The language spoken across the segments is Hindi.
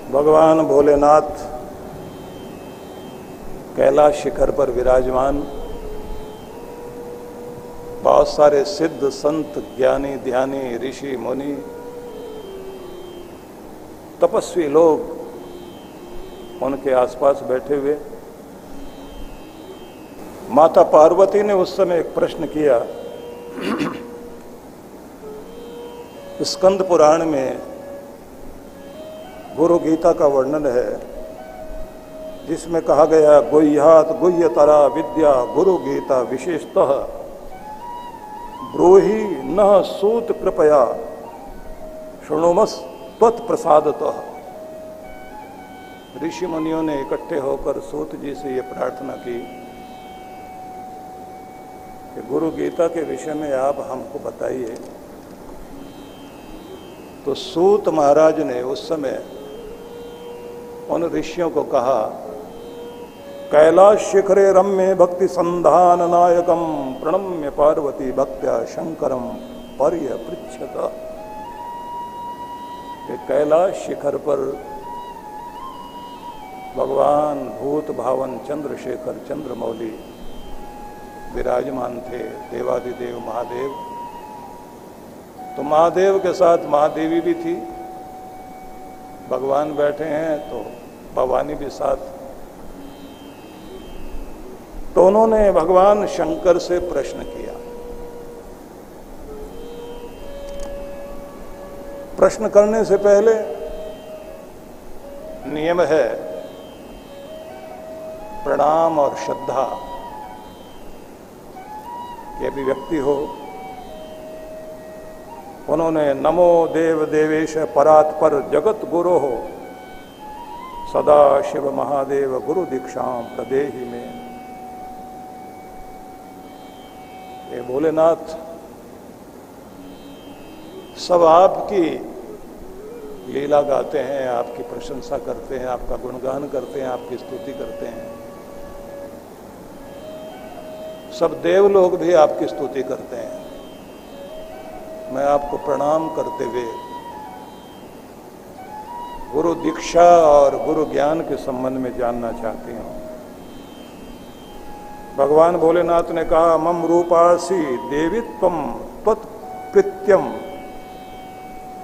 भगवान भोलेनाथ कैलाश शिखर पर विराजमान, बहुत सारे सिद्ध संत ज्ञानी ध्यानी ऋषि मुनि तपस्वी लोग उनके आसपास बैठे हुए। माता पार्वती ने उस समय एक प्रश्न किया। स्कंद पुराण में गुरु गीता का वर्णन है, जिसमें कहा गया गुह्यात गुह्यतरा विद्या गुरु गीता विशेषतः ब्रूहि न सूत कृपया शृणुमस त्वत्प्रसादतः। ऋषि मुनियों ने इकट्ठे होकर सूत जी से ये प्रार्थना की कि गुरु गीता के विषय में आप हमको बताइए। तो सूत महाराज ने उस समय उन ऋषियों को कहा, कैलाश शिखरे रम्य भक्ति संधान नायकम प्रणम्य पार्वती भक्त्या शंकरम पर्य पृच्छत। कैलाश शिखर पर भगवान भूत भावन चंद्रशेखर चंद्रमौली विराजमान थे, देवादिदेव महादेव। तो महादेव के साथ महादेवी भी थी, भगवान बैठे हैं तो भवानी भी साथ। तो उन्होंने भगवान शंकर से प्रश्न किया। प्रश्न करने से पहले नियम है प्रणाम और श्रद्धा की अभिव्यक्ति हो। उन्होंने नमो देव देवेश परात्पर जगत गुरो हो सदा शिव महादेव गुरु दीक्षाम प्रदेहि में। ये भोलेनाथ, सब आपकी लीला गाते हैं, आपकी प्रशंसा करते हैं, आपका गुणगान करते हैं, आपकी स्तुति करते हैं। सब देव लोग भी आपकी स्तुति करते हैं। मैं आपको प्रणाम करते हुए गुरु दीक्षा और गुरु ज्ञान के संबंध में जानना चाहती हूँ। भगवान भोलेनाथ ने कहा, मम रूपासी देवित्वम त्वत्प्रीत्यम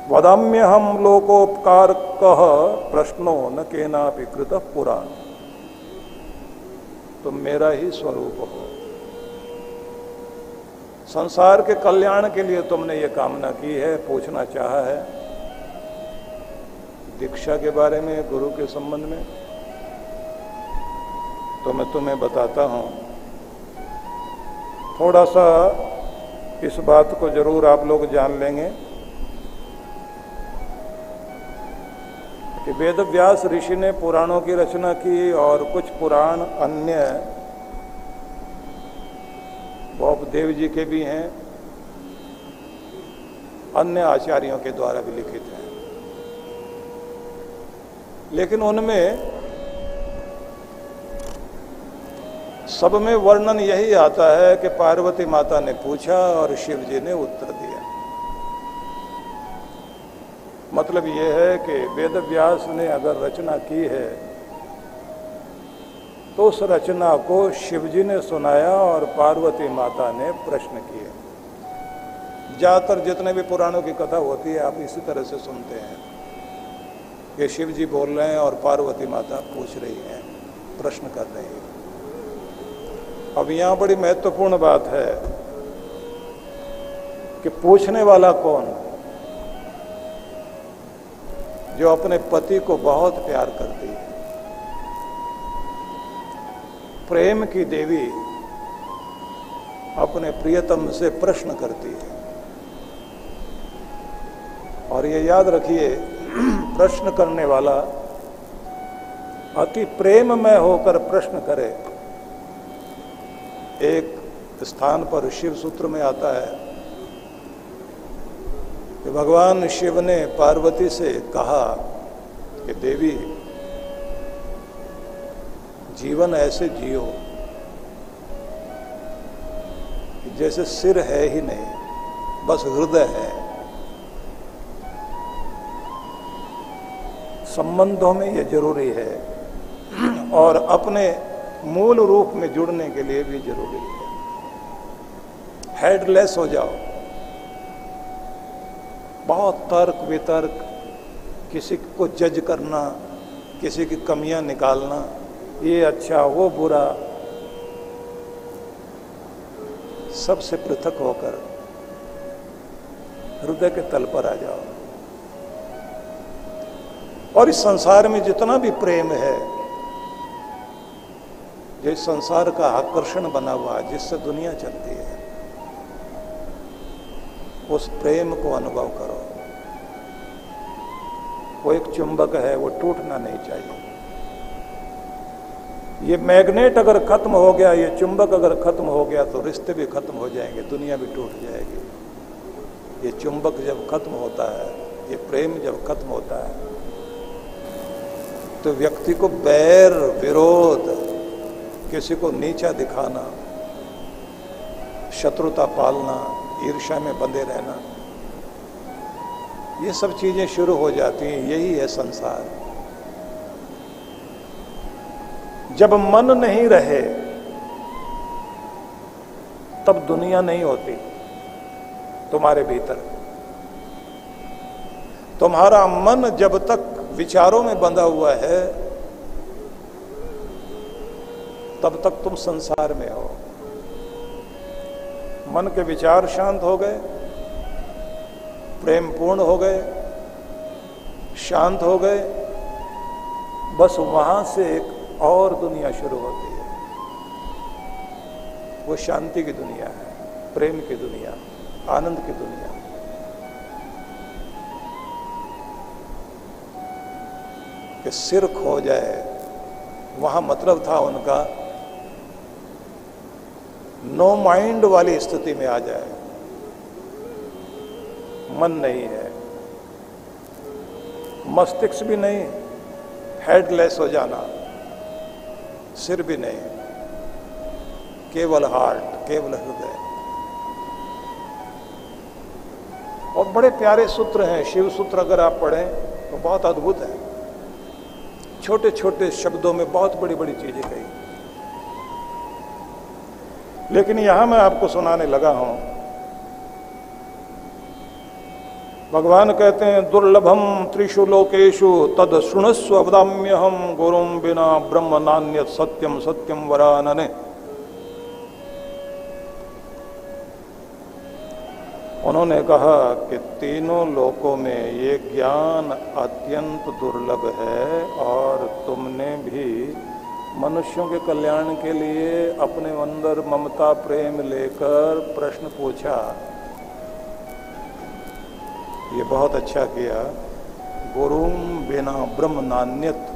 वदाम्यहम लोकोपकार कह प्रश्नो न केनापि कृतः पुराण। तुम मेरा ही स्वरूप हो। संसार के कल्याण के लिए तुमने ये कामना की है, पूछना चाहा है दीक्षा के बारे में, गुरु के संबंध में। तो मैं तुम्हें बताता हूं। थोड़ा सा इस बात को जरूर आप लोग जान लेंगे कि वेद व्यास ऋषि ने पुराणों की रचना की और कुछ पुराण अन्य देव जी के भी हैं, अन्य आचार्यों के द्वारा भी लिखित हैं। लेकिन उनमें सब में वर्णन यही आता है कि पार्वती माता ने पूछा और शिव जी ने उत्तर दिया। मतलब यह है कि वेद व्यास ने अगर रचना की है तो उस रचना को शिवजी ने सुनाया और पार्वती माता ने प्रश्न किए। ज्यादातर जितने भी पुराणों की कथा होती है आप इसी तरह से सुनते हैं कि शिवजी बोल रहे हैं और पार्वती माता पूछ रही हैं, प्रश्न कर रही है। अब यहाँ बड़ी महत्वपूर्ण बात है कि पूछने वाला कौन? जो अपने पति को बहुत प्यार करती है, प्रेम की देवी अपने प्रियतम से प्रश्न करती है। और ये याद रखिए, प्रश्न करने वाला अति प्रेममय होकर प्रश्न करे। एक स्थान पर शिव सूत्र में आता है कि भगवान शिव ने पार्वती से कहा कि देवी, जीवन ऐसे जियो जैसे सिर है ही नहीं, बस हृदय है। संबंधों में ये जरूरी है और अपने मूल रूप में जुड़ने के लिए भी जरूरी है। हेडलेस हो जाओ, बहुत तर्क वितर्क, किसी को जज करना, किसी की कमियां निकालना, ये अच्छा वो बुरा, सबसे पृथक होकर हृदय के तल पर आ जाओ। और इस संसार में जितना भी प्रेम है, जो संसार का आकर्षण बना हुआ है, जिससे दुनिया चलती है, उस प्रेम को अनुभव करो। वो एक चुंबक है, वो टूटना नहीं चाहिए। ये मैग्नेट अगर खत्म हो गया, ये चुंबक अगर खत्म हो गया, तो रिश्ते भी खत्म हो जाएंगे, दुनिया भी टूट जाएगी। ये चुंबक जब खत्म होता है, ये प्रेम जब खत्म होता है, तो व्यक्ति को बैर, विरोध, किसी को नीचा दिखाना, शत्रुता पालना, ईर्ष्या में बंधे रहना, ये सब चीजें शुरू हो जाती हैं। यही है संसार। जब मन नहीं रहे तब दुनिया नहीं होती तुम्हारे भीतर। तुम्हारा मन जब तक विचारों में बंधा हुआ है, तब तक तुम संसार में हो। मन के विचार शांत हो गए, प्रेम पूर्ण हो गए, शांत हो गए, बस वहां से एक और दुनिया शुरू होती है। वो शांति की दुनिया है, प्रेम की दुनिया, आनंद की दुनिया। कि सिर खो जाए, वहां मतलब था उनका नो माइंड वाली स्थिति में आ जाए। मन नहीं है, मस्तिष्क भी नहीं, हेडलेस हो जाना, सिर भी नहीं, केवल हार्ट, केवल हृदय। और बड़े प्यारे सूत्र हैं, शिव सूत्र अगर आप पढ़ें तो बहुत अद्भुत है। छोटे छोटे शब्दों में बहुत बड़ी बड़ी चीजें कही। लेकिन यहां मैं आपको सुनाने लगा हूं। भगवान कहते हैं, दुर्लभम त्रिषु लोकेषु तद शृणस्व वदाम्यहम गुरुम बिना ब्रह्म नान्यत सत्यम सत्यम वरानने। उन्होंने कहा कि तीनों लोकों में ये ज्ञान अत्यंत दुर्लभ है, और तुमने भी मनुष्यों के कल्याण के लिए अपने अंदर ममता प्रेम लेकर प्रश्न पूछा। ये बहुत अच्छा किया। गुरुम बिना ब्रह्म नान्यत,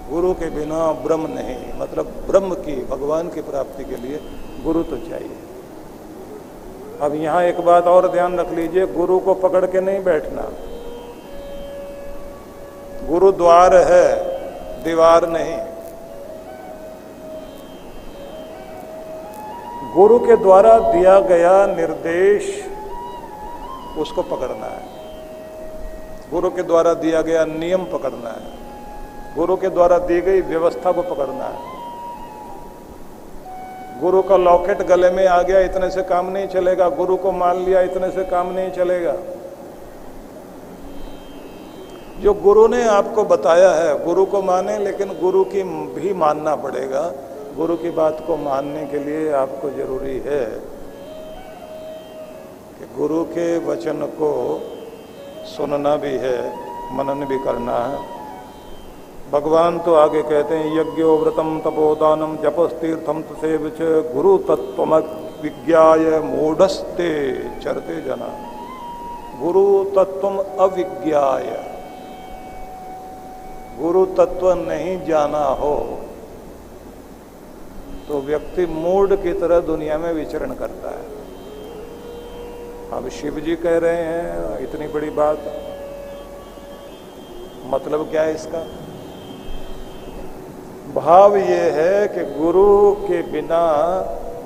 गुरु के बिना ब्रह्म नहीं, मतलब ब्रह्म की, भगवान की प्राप्ति के लिए गुरु तो चाहिए। अब यहां एक बात और ध्यान रख लीजिए, गुरु को पकड़ के नहीं बैठना। गुरु द्वार है, दीवार नहीं। गुरु के द्वारा दिया गया निर्देश, उसको पकड़ना है। गुरु के द्वारा दिया गया नियम पकड़ना है। गुरु के द्वारा दी गई व्यवस्था को पकड़ना है। गुरु का लॉकेट गले में आ गया, इतने से काम नहीं चलेगा। गुरु को मान लिया, इतने से काम नहीं चलेगा। जो गुरु ने आपको बताया है, गुरु को माने, लेकिन गुरु की भी मानना पड़ेगा। गुरु की बात को मानने के लिए आपको जरूरी है कि गुरु के वचन को सुनना भी है, मनन भी करना है। भगवान तो आगे कहते हैं, यज्ञो व्रतम तपोदानम जपस्तीर्थम तसेवच गुरु तत्वम विज्ञाय मूढ़स्ते चरते जना। गुरु तत्वम अविज्ञाय, गुरु तत्व नहीं जाना हो तो व्यक्ति मूढ़ की तरह दुनिया में विचरण करता है। अब शिव जी कह रहे हैं इतनी बड़ी बात, मतलब क्या है इसका? भाव ये है कि गुरु के बिना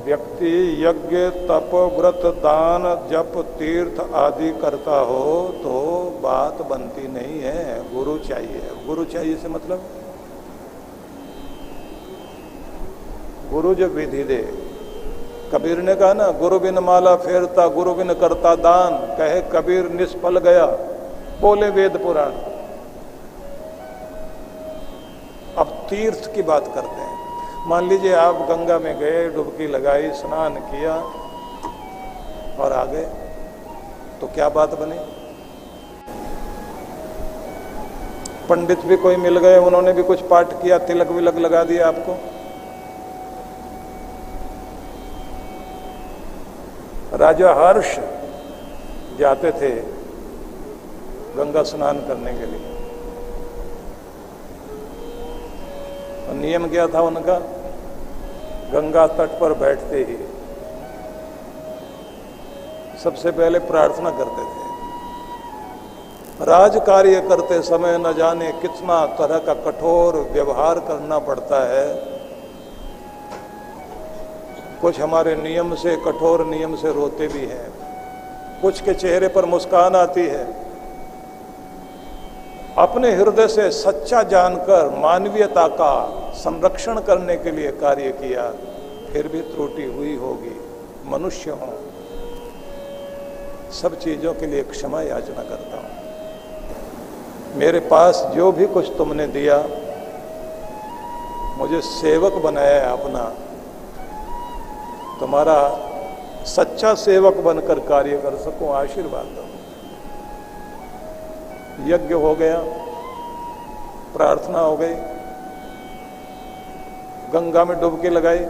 व्यक्ति यज्ञ तप व्रत दान जप तीर्थ आदि करता हो तो बात बनती नहीं है, गुरु चाहिए। गुरु चाहिए से मतलब गुरु जो विधि दे। कबीर ने कहा ना, गुरु बिन माला फेरता गुरु बिन करता दान, कहे कबीर निष्फल गया बोले वेद पुराण। अब तीर्थ की बात करते हैं। मान लीजिए आप गंगा में गए, डुबकी लगाई, स्नान किया और आ गए, तो क्या बात बनी? पंडित भी कोई मिल गए, उन्होंने भी कुछ पाठ किया, तिलक विलक लगा दिया आपको। राजा हर्ष जाते थे गंगा स्नान करने के लिए। और नियम क्या था उनका? गंगा तट पर बैठते ही सबसे पहले प्रार्थना करते थे। राज कार्य करते समय न जाने कितना तरह का कठोर व्यवहार करना पड़ता है। कुछ हमारे नियम से, कठोर नियम से रोते भी हैं, कुछ के चेहरे पर मुस्कान आती है। अपने हृदय से सच्चा जानकर मानवीयता का संरक्षण करने के लिए कार्य किया, फिर भी त्रुटि हुई होगी, मनुष्य हूं। सब चीजों के लिए क्षमा याचना करता हूं। मेरे पास जो भी कुछ तुमने दिया, मुझे सेवक बनाया है अपना, तुम्हारा सच्चा सेवक बनकर कार्य कर सकूं, आशीर्वाद दो। यज्ञ हो गया, प्रार्थना हो गई, गंगा में डुबकी लगाई।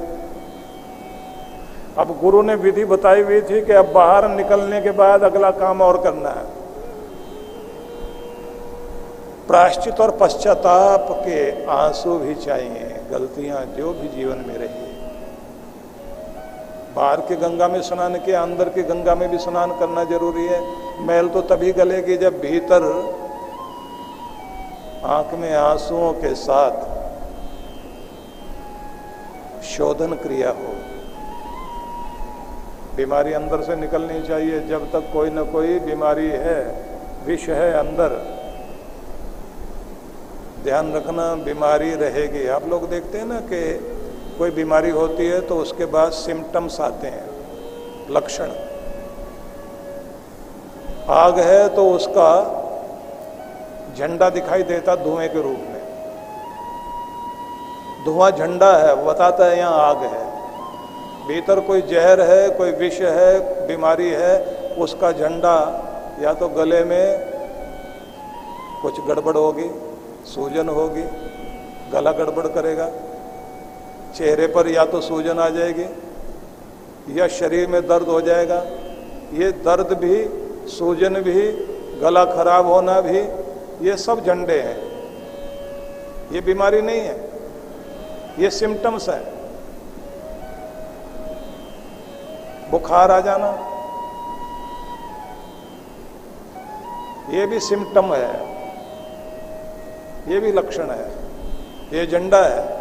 अब गुरु ने विधि बताई हुई थी कि अब बाहर निकलने के बाद अगला काम और करना है। प्रायश्चित और पश्चाताप के आंसू भी चाहिए, गलतियां जो भी जीवन में रही। बाहर की गंगा में स्नान किया, अंदर की गंगा में भी स्नान करना जरूरी है। मैल तो तभी गलेगी जब भीतर आंख में आंसुओं के साथ शोधन क्रिया हो। बीमारी अंदर से निकलनी चाहिए। जब तक कोई न कोई बीमारी है, विष है अंदर, ध्यान रखना, बीमारी रहेगी। आप लोग देखते हैं ना कि कोई बीमारी होती है तो उसके बाद सिम्टम्स आते हैं, लक्षण। आग है तो उसका झंडा दिखाई देता धुएं के रूप में। धुआं झंडा है, वो बताता है यहाँ आग है। भीतर कोई जहर है, कोई विष है, बीमारी है, उसका झंडा या तो गले में कुछ गड़बड़ होगी, सूजन होगी, गला गड़बड़ करेगा, चेहरे पर या तो सूजन आ जाएगी या शरीर में दर्द हो जाएगा। ये दर्द भी, सूजन भी, गला खराब होना भी, ये सब झंडे हैं। ये बीमारी नहीं है, ये सिम्टम्स है। बुखार आ जाना, ये भी सिम्टम है, ये भी लक्षण है, ये झंडा है।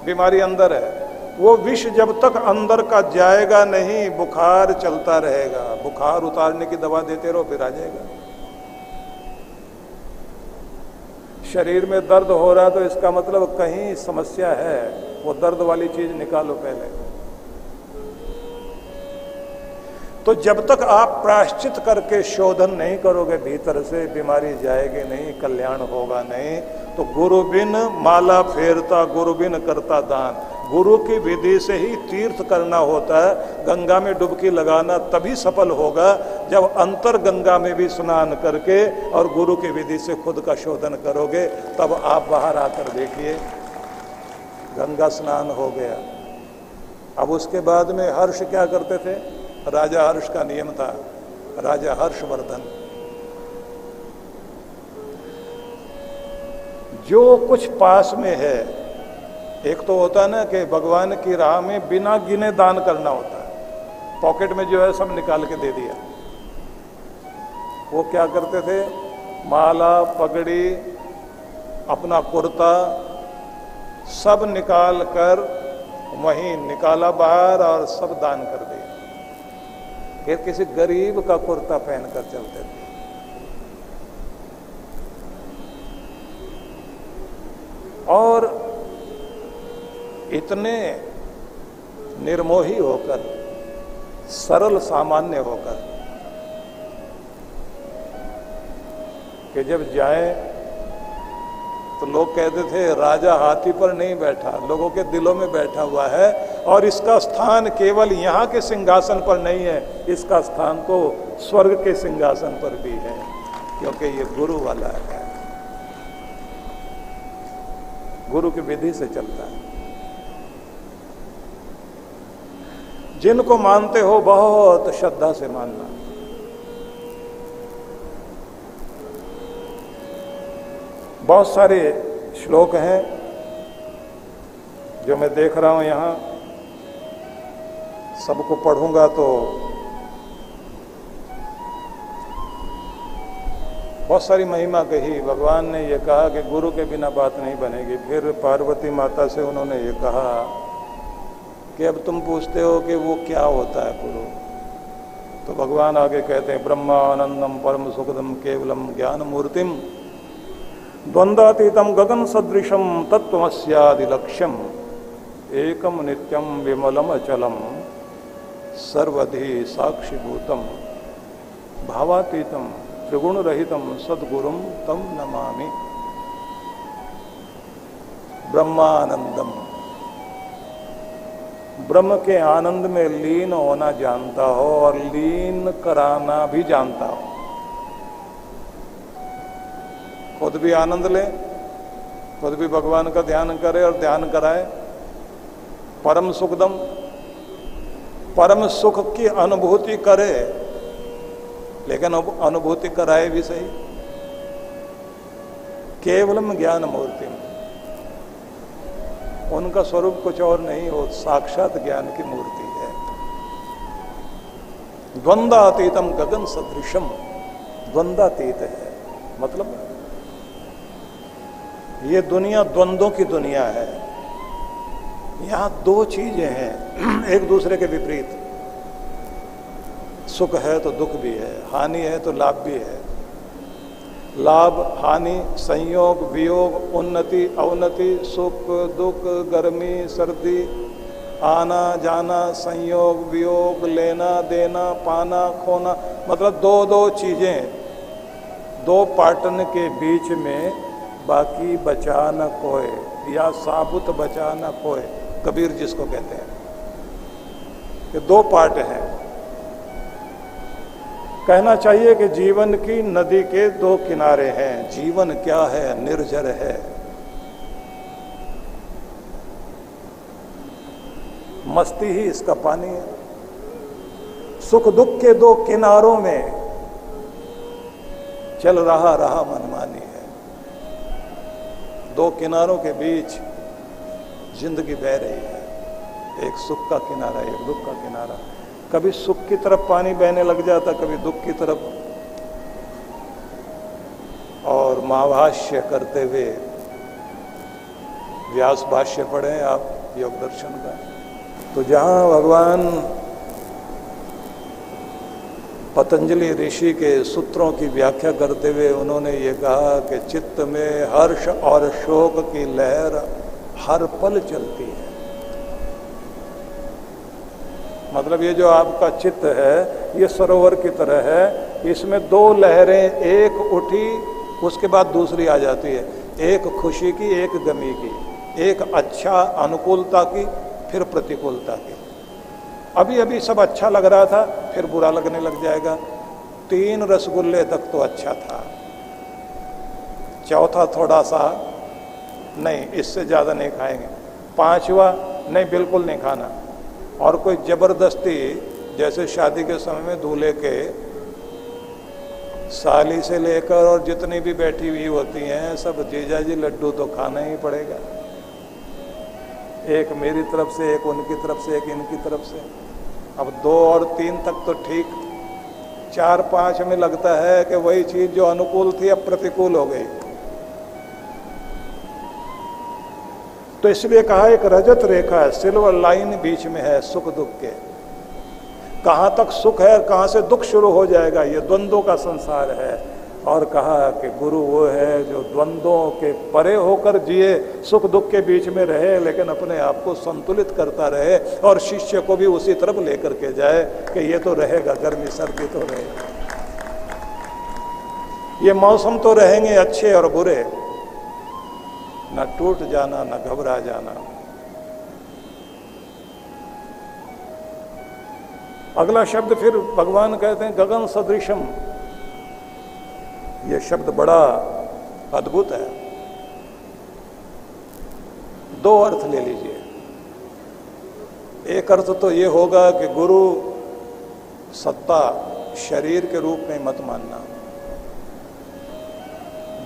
बीमारी अंदर है। वो विष जब तक अंदर का जाएगा नहीं, बुखार चलता रहेगा। बुखार उतारने की दवा देते रहो, फिर आ जाएगा। शरीर में दर्द हो रहा है तो इसका मतलब कहीं समस्या है, वो दर्द वाली चीज निकालो पहले। तो जब तक आप प्रायश्चित करके शोधन नहीं करोगे भीतर से, बीमारी जाएगी नहीं, कल्याण होगा नहीं। तो गुरु बिन माला फेरता गुरु बिन करता दान। गुरु की विधि से ही तीर्थ करना होता है। गंगा में डुबकी लगाना तभी सफल होगा जब अंतर गंगा में भी स्नान करके और गुरु की विधि से खुद का शोधन करोगे। तब आप बाहर आकर देखिए, गंगा स्नान हो गया। अब उसके बाद में हर्ष क्या करते थे? राजा हर्ष का नियम था, राजा हर्षवर्धन। जो कुछ पास में है, एक तो होता है ना कि भगवान की राह में बिना गिने दान करना होता है। पॉकेट में जो है सब निकाल के दे दिया। वो क्या करते थे? माला, पगड़ी, अपना कुर्ता सब निकाल कर वहीं निकाला बाहर और सब दान कर दिया। फिर किसी गरीब का कुर्ता पहनकर चलते थे। और इतने निर्मोही होकर, सरल सामान्य होकर कि जब जाए तो लोग कहते थे राजा हाथी पर नहीं बैठा, लोगों के दिलों में बैठा हुआ है, और इसका स्थान केवल यहाँ के सिंहासन पर नहीं है, इसका स्थान तो स्वर्ग के सिंहासन पर भी है, क्योंकि ये गुरु वाला है, गुरु की विधि से चलता है। जिनको मानते हो बहुत श्रद्धा से मानना। बहुत सारे श्लोक हैं जो मैं देख रहा हूं यहां, सबको पढ़ूंगा तो बहुत सारी महिमा कही। भगवान ने ये कहा कि गुरु के बिना बात नहीं बनेगी। फिर पार्वती माता से उन्होंने ये कहा कि अब तुम पूछते हो कि वो क्या होता है गुरु, तो भगवान आगे कहते हैं ब्रह्मानंदम परम सुखदम केवलम ज्ञान मूर्तिम द्वंद्वातीतम गगन सदृशम तत्वमस्यादि लक्ष्यम एकम नित्यम विमलम अचलम सर्वधि साक्षिभूतम भावातीतम त्रिगुण रहितम सद्गुरुम तम नमामि। ब्रह्मानंदम, ब्रह्म के आनंद में लीन होना जानता हो और लीन कराना भी जानता हो। खुद भी आनंद ले, खुद भी भगवान का ध्यान करे और ध्यान कराए। परम सुखदम, परम सुख की अनुभूति करे, लेकिन अनुभूति कराए भी सही। केवलम ज्ञान मूर्ति, उनका स्वरूप कुछ और नहीं हो, साक्षात ज्ञान की मूर्ति है। द्वंद्वातीतम गगन सदृशम, द्वंद्वातीत है, मतलब ये दुनिया द्वंद्वों की दुनिया है। यहां दो चीजें हैं एक दूसरे के विपरीत। सुख है तो दुख भी है, हानि है तो लाभ भी है। लाभ हानि, संयोग वियोग, उन्नति अवनति, सुख दुख, गर्मी सर्दी, आना जाना, संयोग वियोग, लेना देना, पाना खोना, मतलब दो दो चीजें, दो पार्टन के बीच में बाकी बचा न कोय, या साबुत बचा न कोय, कबीर जिसको कहते हैं कि दो पार्ट हैं। कहना चाहिए कि जीवन की नदी के दो किनारे हैं। जीवन क्या है? निर्जर है। मस्ती ही इसका पानी है। सुख दुख के दो किनारों में चल रहा मनमानी है। दो किनारों के बीच जिंदगी बह रही है, एक सुख का किनारा, एक दुख का किनारा। कभी सुख की तरफ पानी बहने लग जाता, कभी दुख की तरफ। और महाभाष्य करते हुए व्यास भाष्य पढ़े आप योग दर्शन का, तो जहां भगवान पतंजलि ऋषि के सूत्रों की व्याख्या करते हुए उन्होंने ये कहा कि चित्त में हर्ष और शोक की लहर हर पल चलती है। मतलब ये जो आपका चित्त है ये सरोवर की तरह है, इसमें दो लहरें, एक उठी उसके बाद दूसरी आ जाती है, एक खुशी की एक गमी की, एक अच्छा अनुकूलता की फिर प्रतिकूलता की। अभी अभी सब अच्छा लग रहा था, फिर बुरा लगने लग जाएगा। 3 रसगुल्ले तक तो अच्छा था, चौथा थोड़ा सा नहीं, इससे ज़्यादा नहीं खाएंगे, 5वां नहीं बिल्कुल नहीं खाना। और कोई जबरदस्ती, जैसे शादी के समय में दूल्हे के साली से लेकर और जितनी भी बैठी हुई होती हैं सब जीजा जी लड्डू तो खाना ही पड़ेगा, एक मेरी तरफ से, एक उनकी तरफ से, एक इनकी तरफ से। अब 2 और 3 तक तो ठीक, 4, 5 में लगता है कि वही चीज जो अनुकूल थी अब प्रतिकूल हो गई। तो इसलिए कहा एक रजत रेखा है, सिल्वर लाइन बीच में है सुख दुख के। कहाँ तक सुख है, कहाँ से दुख शुरू हो जाएगा, ये द्वंद्वों का संसार है। और कहा कि गुरु वो है जो द्वंद्वों के परे होकर जिए, सुख दुख के बीच में रहे, लेकिन अपने आप को संतुलित करता रहे और शिष्य को भी उसी तरफ लेकर के जाए कि ये तो रहेगा, गर्मी सर्दी तो रहेगा, ये मौसम तो रहेंगे अच्छे और बुरे, ना टूट जाना ना घबरा जाना। अगला शब्द फिर भगवान कहते हैं गगन सदृशम। यह शब्द बड़ा अद्भुत है, दो अर्थ ले लीजिए। एक अर्थ तो ये होगा कि गुरु सत्ता शरीर के रूप में मत मानना,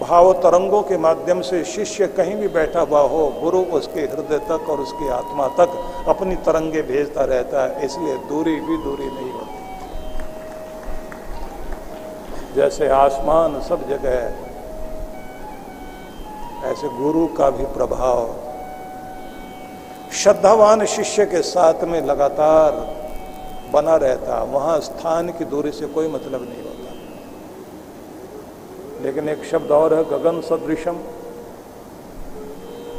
भाव तरंगों के माध्यम से शिष्य कहीं भी बैठा हुआ हो, गुरु उसके हृदय तक और उसकी आत्मा तक अपनी तरंगे भेजता रहता है, इसलिए दूरी भी दूरी नहीं होती। जैसे आसमान सब जगह है, ऐसे गुरु का भी प्रभाव श्रद्धावान शिष्य के साथ में लगातार बना रहता, वहां स्थान की दूरी से कोई मतलब नहीं होता। लेकिन एक शब्द और है गगन सदृशम,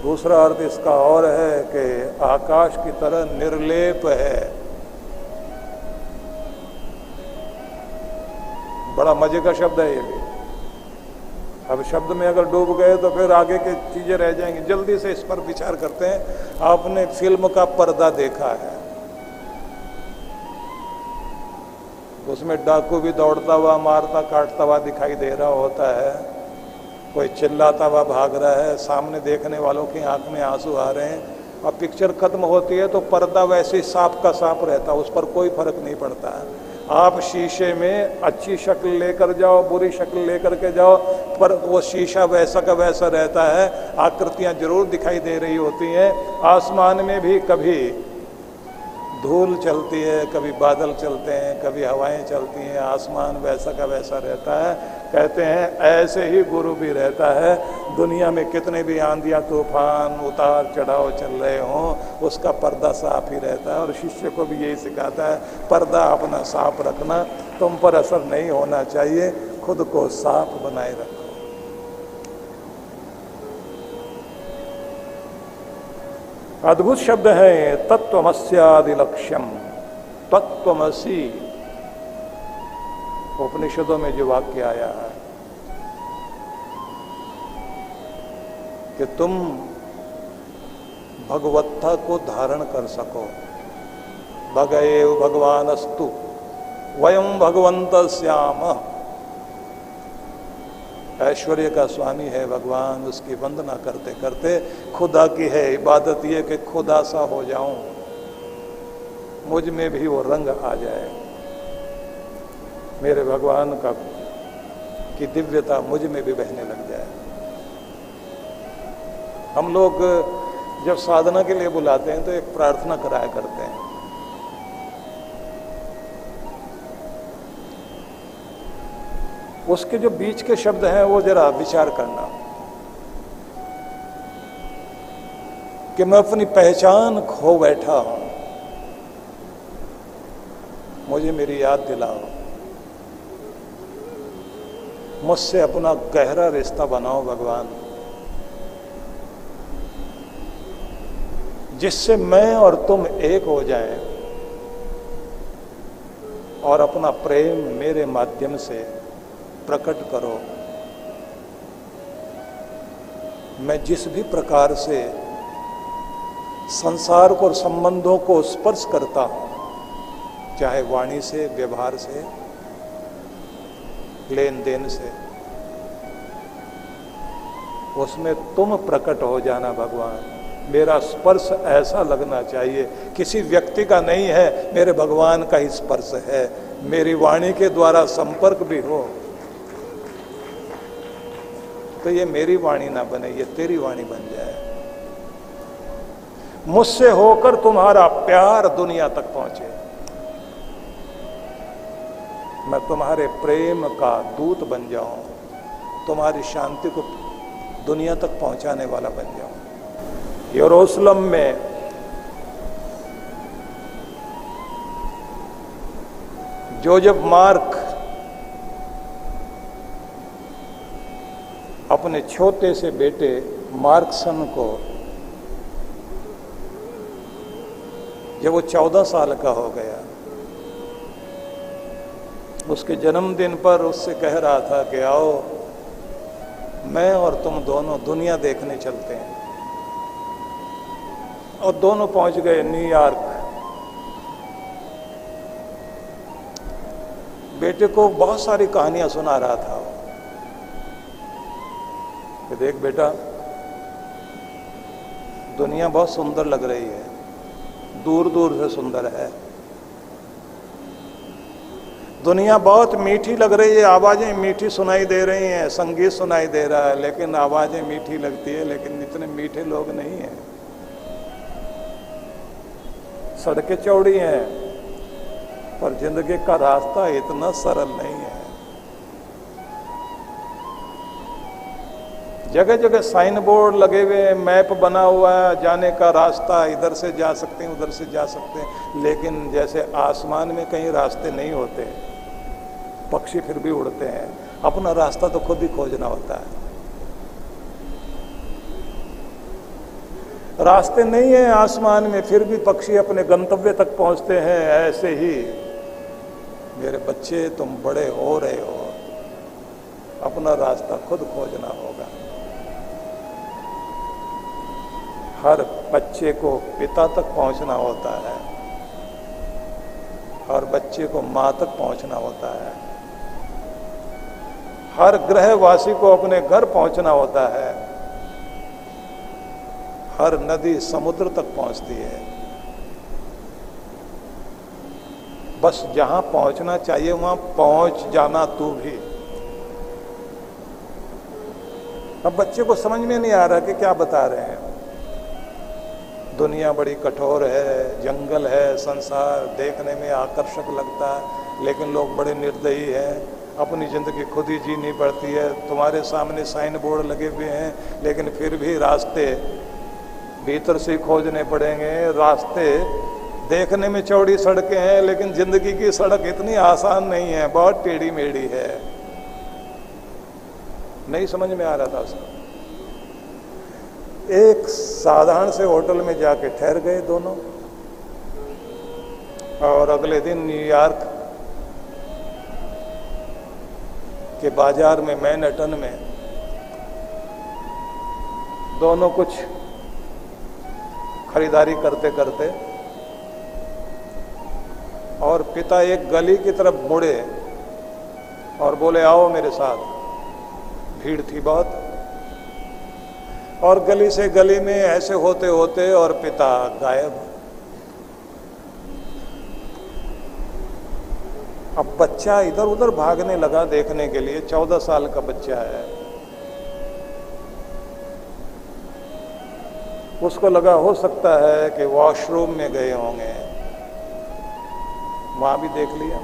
दूसरा अर्थ इसका और है कि आकाश की तरह निर्लेप है। बड़ा मजे का शब्द है ये भी। अब शब्द में अगर डूब गए तो फिर आगे की चीजें रह जाएंगी। जल्दी से इस पर विचार करते हैं। आपने फिल्म का पर्दा देखा है, उसमें डाकू भी दौड़ता हुआ मारता काटता हुआ दिखाई दे रहा होता है, कोई चिल्लाता हुआ भाग रहा है, सामने देखने वालों की आंख में आंसू आ रहे हैं, और पिक्चर खत्म होती है तो पर्दा वैसे ही साफ का साफ रहता, उस पर कोई फर्क नहीं पड़ता है। आप शीशे में अच्छी शक्ल लेकर जाओ, बुरी शक्ल लेकर के जाओ, पर वो शीशा वैसा का वैसा रहता है, आकृतियां जरूर दिखाई दे रही होती हैं। आसमान में भी कभी धूल चलती है, कभी बादल चलते हैं, कभी हवाएं चलती हैं, आसमान वैसा का वैसा रहता है। कहते हैं ऐसे ही गुरु भी रहता है, दुनिया में कितने भी आंधियां तूफान उतार चढ़ाव चल रहे हों, उसका पर्दा साफ ही रहता है। और शिष्य को भी यही सिखाता है, पर्दा अपना साफ रखना, तुम पर असर नहीं होना चाहिए, खुद को साफ बनाए रखो। अद्भुत शब्द है तत्वमस्यादि लक्ष्यम। तत्वमसी उपनिषदों में जो वाक्य आया है कि तुम भगवत्ता को धारण कर सको। भगएव भगवानस्तु वयम भगवन्तस्याम। ऐश्वर्य का स्वामी है भगवान, उसकी वंदना करते करते खुदा की है इबादत ये कि खुदा सा हो जाऊं, मुझ में भी वो रंग आ जाए, मेरे भगवान का की दिव्यता मुझ में भी बहने लग जाए। हम लोग जब साधना के लिए बुलाते हैं तो एक प्रार्थना कराया करते हैं, उसके जो बीच के शब्द हैं वो जरा विचार करना कि मैं अपनी पहचान खो बैठा हूं, मुझे मेरी याद दिलाओ, मुझसे अपना गहरा रिश्ता बनाओ भगवान, जिससे मैं और तुम एक हो जाएं और अपना प्रेम मेरे माध्यम से प्रकट करो। मैं जिस भी प्रकार से संसार को और संबंधों को स्पर्श करता हूं, चाहे वाणी से, व्यवहार से, लेन देन से, उसमें तुम प्रकट हो जाना भगवान। मेरा स्पर्श ऐसा लगना चाहिए, किसी व्यक्ति का नहीं है, मेरे भगवान का ही स्पर्श है। मेरी वाणी के द्वारा संपर्क भी हो तो ये मेरी वाणी ना बने, ये तेरी वाणी बन जाए। मुझसे होकर तुम्हारा प्यार दुनिया तक पहुंचे, मैं तुम्हारे प्रेम का दूत बन जाऊं, तुम्हारी शांति को दुनिया तक पहुंचाने वाला बन जाऊं। यरूशलेम में जोसेफ मार्क अपने छोटे से बेटे मार्कसन को जब वो 14 साल का हो गया, उसके जन्मदिन पर उससे कह रहा था कि आओ मैं और तुम दोनों दुनिया देखने चलते हैं। और दोनों पहुंच गए न्यूयॉर्क। बेटे को बहुत सारी कहानियां सुना रहा था कि देख बेटा, दुनिया बहुत सुंदर लग रही है, दूर दूर से सुंदर है। दुनिया बहुत मीठी लग रही है, आवाजें मीठी सुनाई दे रही हैं, संगीत सुनाई दे रहा है, लेकिन आवाजें मीठी लगती है, लेकिन इतने मीठे लोग नहीं हैं। सड़कें चौड़ी हैं, पर जिंदगी का रास्ता इतना सरल नहीं है। जगह जगह साइन बोर्ड लगे हुए हैं, मैप बना हुआ है, जाने का रास्ता, इधर से जा सकते हैं, उधर से जा सकते हैं, लेकिन जैसे आसमान में कहीं रास्ते नहीं होते, पक्षी फिर भी उड़ते हैं, अपना रास्ता तो खुद ही खोजना होता है। रास्ते नहीं है आसमान में, फिर भी पक्षी अपने गंतव्य तक पहुंचते हैं। ऐसे ही मेरे बच्चे, तुम बड़े हो रहे हो, अपना रास्ता खुद खोजना होगा। हर बच्चे को पिता तक पहुंचना होता है, हर बच्चे को मां तक पहुंचना होता है, हर ग्रहवासी को अपने घर पहुंचना होता है, हर नदी समुद्र तक पहुंचती है। बस जहां पहुंचना चाहिए वहां पहुंच जाना तू भी। अब बच्चे को समझ में नहीं आ रहा कि क्या बता रहे हैं। दुनिया बड़ी कठोर है, जंगल है, संसार देखने में आकर्षक लगता है, लेकिन लोग बड़े निर्दयी हैं, अपनी जिंदगी खुद ही जीनी पड़ती है। तुम्हारे सामने साइन बोर्ड लगे हुए हैं, लेकिन फिर भी रास्ते भीतर से खोजने पड़ेंगे। रास्ते देखने में चौड़ी सड़कें हैं, लेकिन जिंदगी की सड़क इतनी आसान नहीं है, बहुत टेढ़ी मेढ़ी है। नहीं समझ में आ रहा था उसको। एक साधारण से होटल में जाके ठहर गए दोनों, और अगले दिन न्यूयॉर्क के बाजार में, मैनहट्टन में, दोनों कुछ खरीदारी करते करते, और पिता एक गली की तरफ मुड़े और बोले आओ मेरे साथ। भीड़ थी बहुत, और गली से गली में ऐसे होते होते और पिता गायब। अब बच्चा इधर उधर भागने लगा देखने के लिए, 14 साल का बच्चा है। उसको लगा हो सकता है कि वॉशरूम में गए होंगे, वहां भी देख लिया।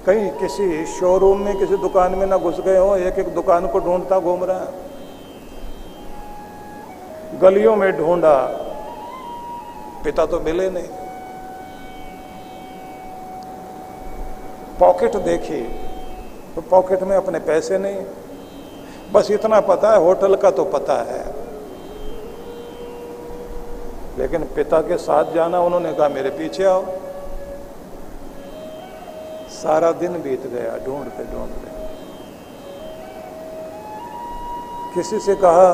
कहीं किसी शोरूम में, किसी दुकान में ना घुस गए हो, एक एक दुकान को ढूंढता घूम रहा है। गलियों में ढूंढा, पिता तो मिले नहीं। पॉकेट देखी तो पॉकेट में अपने पैसे नहीं। बस इतना पता है, होटल का तो पता है, लेकिन पिता के साथ जाना। उन्होंने कहा मेरे पीछे आओ। सारा दिन बीत गया ढूंढते ढूंढते। किसी से कहा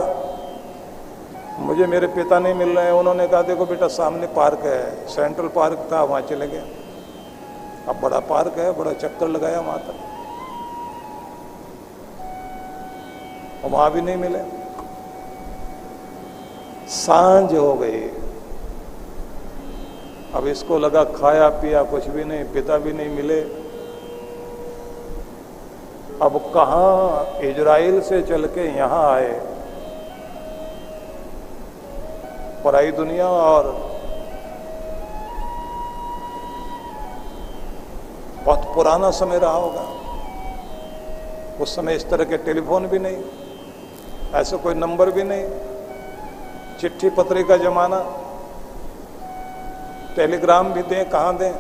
मुझे मेरे पिता नहीं मिल रहे हैं। उन्होंने कहा देखो बेटा, सामने पार्क है, सेंट्रल पार्क था, वहां चले गए। अब बड़ा पार्क है, बड़ा चक्कर लगाया वहां तक, और वहां भी नहीं मिले। सांझ हो गई। अब इसको लगा खाया पिया कुछ भी नहीं, पिता भी नहीं मिले। अब कहां इजराइल से चल के यहां आए, पराई दुनिया, और बहुत पुराना समय रहा होगा। उस समय इस तरह के टेलीफोन भी नहीं, ऐसा कोई नंबर भी नहीं। चिट्ठी पत्री का जमाना, टेलीग्राम भी दें, कहां दें।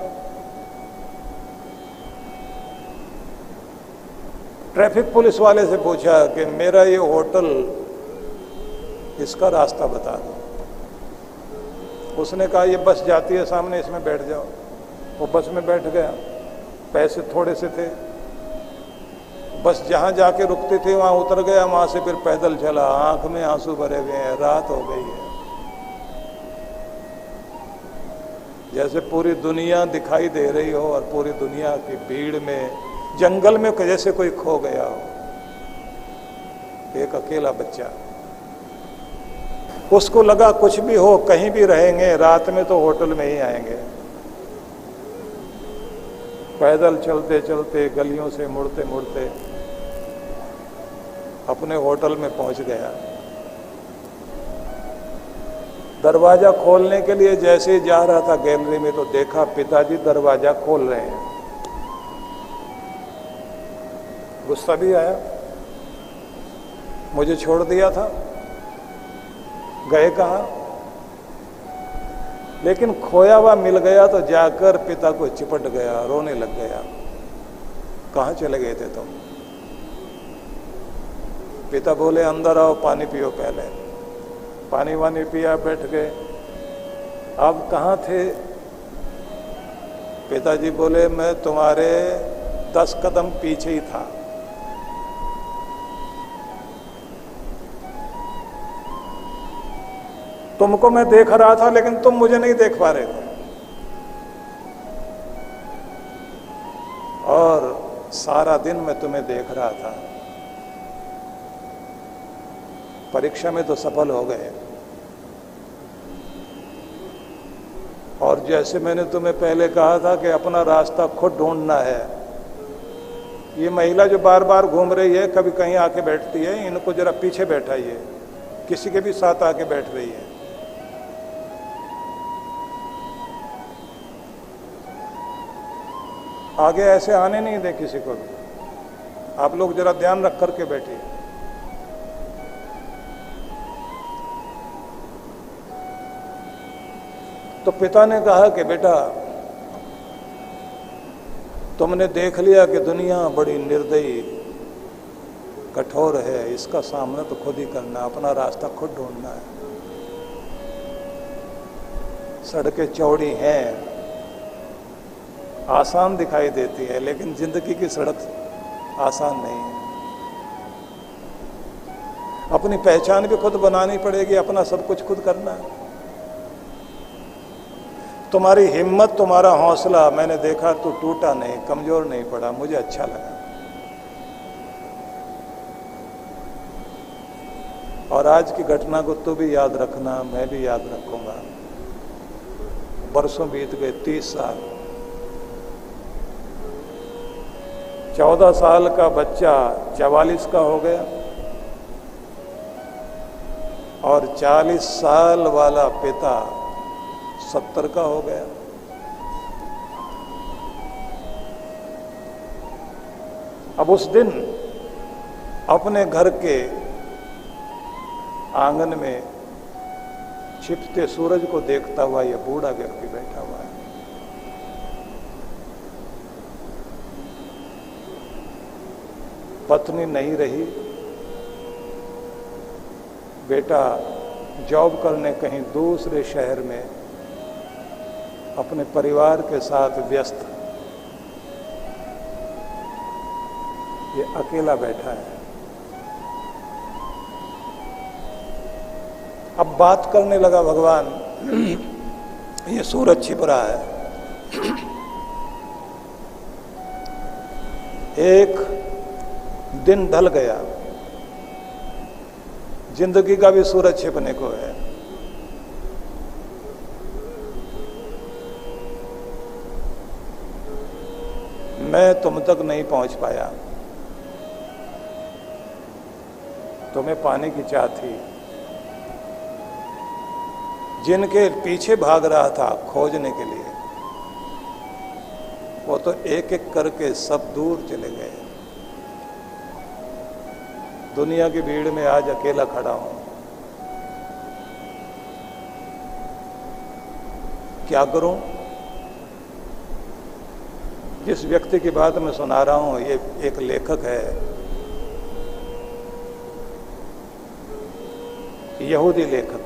ट्रैफिक पुलिस वाले से पूछा कि मेरा ये होटल, इसका रास्ता बता दो। उसने कहा ये बस जाती है सामने, इसमें बैठ जाओ। वो बस में बैठ गया, पैसे थोड़े से थे, बस जहां जाके रुकती थी वहां उतर गया, वहां से फिर पैदल चला, आंख में आंसू भरे हुए हैं, रात हो गई है। जैसे पूरी दुनिया दिखाई दे रही हो और पूरी दुनिया की भीड़ में, जंगल में जैसे कोई खो गया हो, एक अकेला बच्चा। उसको लगा कुछ भी हो, कहीं भी रहेंगे, रात में तो होटल में ही आएंगे। पैदल चलते चलते गलियों से मुड़ते मुड़ते अपने होटल में पहुंच गया। दरवाजा खोलने के लिए जैसे ही जा रहा था गैलरी में, तो देखा पिताजी दरवाजा खोल रहे हैं। गुस्सा भी आया, मुझे छोड़ दिया था, गए कहां। लेकिन खोया हुआ मिल गया तो जाकर पिता को चिपट गया, रोने लग गया। कहां चले गए थे तुम? पिता बोले अंदर आओ, पानी पियो पहले। पानी वानी पिया, बैठ गए। अब कहां थे? पिताजी बोले मैं तुम्हारे 10 कदम पीछे ही था। तुमको मैं देख रहा था लेकिन तुम मुझे नहीं देख पा रहे थे। और सारा दिन मैं तुम्हें देख रहा था। परीक्षा में तो सफल हो गए। और जैसे मैंने तुम्हें पहले कहा था कि अपना रास्ता खुद ढूंढना है, ये महिला जो बार बार घूम रही है, कभी कहीं आके बैठती है, इनको जरा पीछे बैठाइए, किसी के भी साथ आके बैठ रही है। आगे ऐसे आने नहीं दे किसी को भी। आप लोग जरा ध्यान रख करके बैठिए। तो पिता ने कहा कि बेटा, तुमने देख लिया कि दुनिया बड़ी निर्दयी कठोर है, इसका सामना तो खुद ही करना, अपना रास्ता खुद ढूंढना है। सड़कें चौड़ी हैं, आसान दिखाई देती है, लेकिन जिंदगी की सड़क आसान नहीं है। अपनी पहचान भी खुद बनानी पड़ेगी, अपना सब कुछ खुद करना है। तुम्हारी हिम्मत, तुम्हारा हौसला मैंने देखा तो टूटा नहीं, कमजोर नहीं पड़ा, मुझे अच्छा लगा। और आज की घटना को तू भी याद रखना, मैं भी याद रखूंगा। बरसों बीत गए, 30 साल। 14 साल का बच्चा 44 का हो गया और 40 साल वाला पिता 70 का हो गया। अब उस दिन अपने घर के आंगन में छिपते सूरज को देखता हुआ यह बूढ़ा व्यक्ति बैठा हुआ है। पत्नी नहीं रही, बेटा जॉब करने कहीं दूसरे शहर में अपने परिवार के साथ व्यस्त, ये अकेला बैठा है। अब बात करने लगा भगवान, ये सूरज छिप रहा है। एक दिन ढल गया, जिंदगी का भी सूरज छिपने को है। मैं तुम तक नहीं पहुंच पाया, तुम्हें पाने की चाह थी। जिनके पीछे भाग रहा था खोजने के लिए, वो तो एक एक करके सब दूर चले गए। दुनिया की भीड़ में आज अकेला खड़ा हूं। क्या करूं? जिस व्यक्ति की बात मैं सुना रहा हूं ये एक लेखक है, यहूदी लेखक।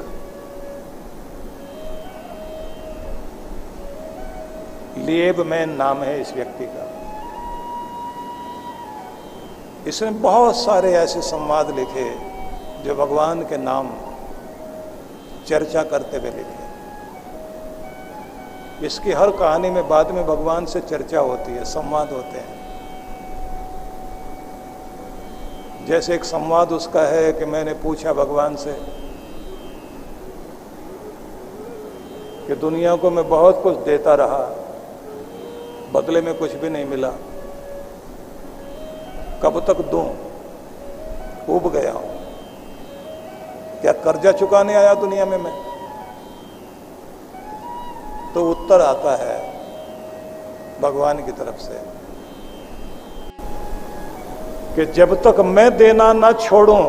लिएबमैन नाम है इस व्यक्ति का। इसने बहुत सारे ऐसे संवाद लिखे जो भगवान के नाम चर्चा करते हुए लिखे। इसकी हर कहानी में बाद में भगवान से चर्चा होती है, संवाद होते हैं। जैसे एक संवाद उसका है कि मैंने पूछा भगवान से कि दुनिया को मैं बहुत कुछ देता रहा, बदले में कुछ भी नहीं मिला, कब तक दूं? उब गया हूं। क्या कर्जा चुकाने आया दुनिया में मैं? तो उत्तर आता है भगवान की तरफ से कि जब तक मैं देना ना छोड़ूं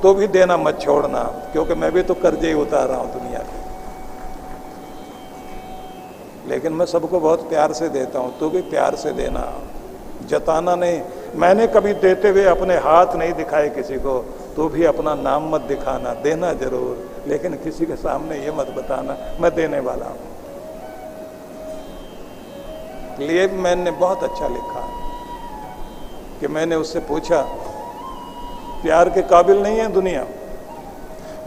तो भी देना मत छोड़ना, क्योंकि मैं भी तो कर्जे ही उतार रहा हूं दुनिया के। लेकिन मैं सबको बहुत प्यार से देता हूं, तो भी प्यार से देना, जताना नहीं। मैंने कभी देते हुए अपने हाथ नहीं दिखाए किसी को, तो भी अपना नाम मत दिखाना, देना जरूर, लेकिन किसी के सामने ये मत बताना मैं देने वाला हूं। लिएबमैन ने बहुत अच्छा लिखा कि मैंने उससे पूछा, प्यार के काबिल नहीं है दुनिया,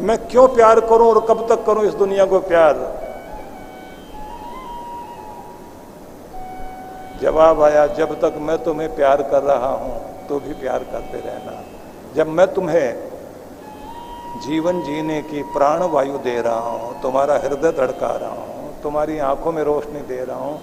मैं क्यों प्यार करूं और कब तक करूं इस दुनिया को प्यार? जवाब आया, जब तक मैं तुम्हें प्यार कर रहा हूं तो भी प्यार करते रहना। जब मैं तुम्हें जीवन जीने की प्राण वायु दे रहा हूं, तुम्हारा हृदय धड़का रहा हूं, तुम्हारी आंखों में रोशनी दे रहा हूं,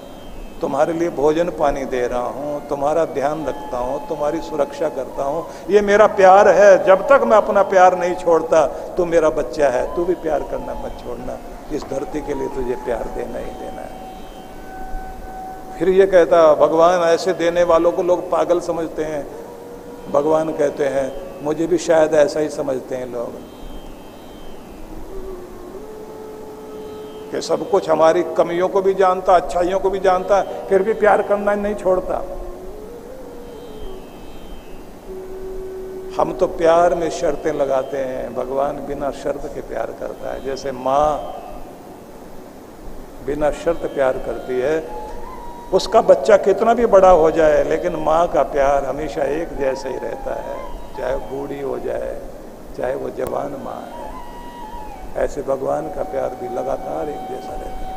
तुम्हारे लिए भोजन पानी दे रहा हूं, तुम्हारा ध्यान रखता हूं, तुम्हारी सुरक्षा करता हूं, ये मेरा प्यार है। जब तक मैं अपना प्यार नहीं छोड़ता, तू मेरा बच्चा है, तू भी प्यार करना मत छोड़ना। इस धरती के लिए तुझे प्यार देना ही देना है। फिर ये कहता, भगवान ऐसे देने वालों को लोग पागल समझते हैं। भगवान कहते हैं, मुझे भी शायद ऐसा ही समझते हैं लोग कि सब कुछ हमारी कमियों को भी जानता, अच्छाइयों को भी जानता, फिर भी प्यार करना नहीं छोड़ता। हम तो प्यार में शर्तें लगाते हैं, भगवान बिना शर्त के प्यार करता है। जैसे माँ बिना शर्त प्यार करती है, उसका बच्चा कितना भी बड़ा हो जाए, लेकिन माँ का प्यार हमेशा एक जैसे ही रहता है, चाहे बूढ़ी हो जाए, चाहे वो जवान माँ है। ऐसे भगवान का प्यार भी लगातार एक जैसा रहता है।